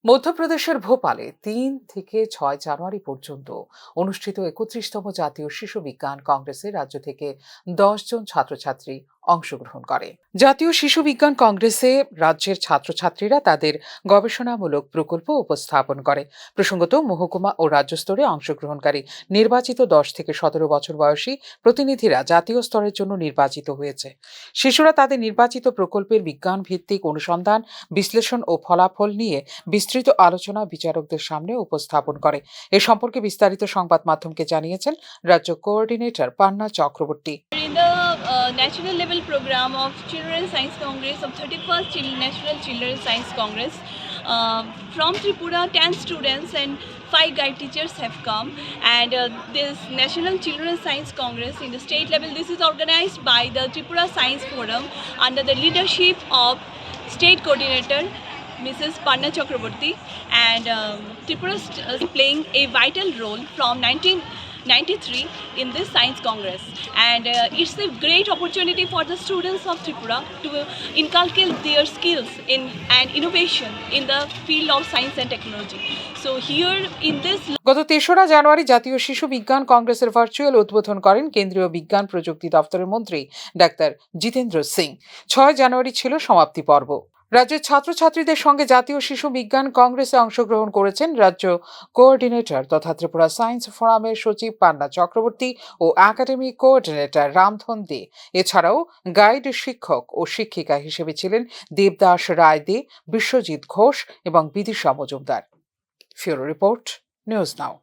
মধ্যপ্রদেশের ভোপালে ৩ থেকে ৬ জানুয়ারি পর্যন্ত অনুষ্ঠিত ৩১তম জাতীয় শিশু বিজ্ঞান কংগ্রেসে রাজ্য থেকে ১০ জন ছাত্রছাত্রী অংশগ্রহণ করে। জাতীয় শিশু বিজ্ঞান কংগ্রেসে রাজ্যের ছাত্রছাত্রীরা তাদের গবেষণামূলক প্রকল্প উপস্থাপন করে। প্রসঙ্গত, মহকুমা ও রাজ্য স্তরে অংশগ্রহণকারী নির্বাচিত ১০ থেকে ১৭ বছর বয়সী প্রতিনিধিরা জাতীয় স্তরের জন্য নির্বাচিত হয়েছে। শিশুরা তাদের নির্বাচিত প্রকল্পের বিজ্ঞান ভিত্তিক অনুসন্ধান, বিশ্লেষণ ও ফলাফল নিয়ে বিস্তৃত আলোচনা বিচারকদের সামনে উপস্থাপন করে। এ সম্পর্কে বিস্তারিত সংবাদ মাধ্যমকে জানিয়েছেন রাজ্য coordinator Panna Chakraborty. In the national level program of Children's Science Congress of 31st National Children's Science Congress, from Tripura 10 students and 5 guide teachers have come, and this National Children's Science Congress in the state level, this is organized by the Tripura Science Forum under the leadership of State Coordinator Mrs. Panna Chakraborty, and Tripura is playing a vital role from 1993 in this Science Congress, and it's a great opportunity for the students of Tripura to inculcate their skills in and innovation in the field of science and technology. So here in this গত ৩রা জানুয়ারি জাতীয় শিশু বিজ্ঞান কংগ্রেসের virtual উদ্বোধন করেন কেন্দ্রীয় বিজ্ঞান প্রযুক্তি দপ্তরের মন্ত্রী ডাক্তার জিতেন্দ্র সিং। ৬ জানুয়ারি ছিল সমাপ্তি পর্ব। রাজ্যের ছাত্রছাত্রীদের সঙ্গে জাতীয় শিশু বিজ্ঞান কংগ্রেসে অংশগ্রহণ করেছেন রাজ্য কোঅর্ডিনেটর তথা ত্রিপুরা সায়েন্স ফোরামের সচিব পান্না চক্রবর্তী ও একাডেমিক কোঅর্ডিনেটর রামধন দে। এছাড়াও গাইড শিক্ষক ও শিক্ষিকা হিসেবে ছিলেন দেবদাস রায় দে, বিশ্বজিৎ ঘোষ এবং বিদিশা মজুমদার। ফিউরো রিপোর্ট, নিউজ নাও।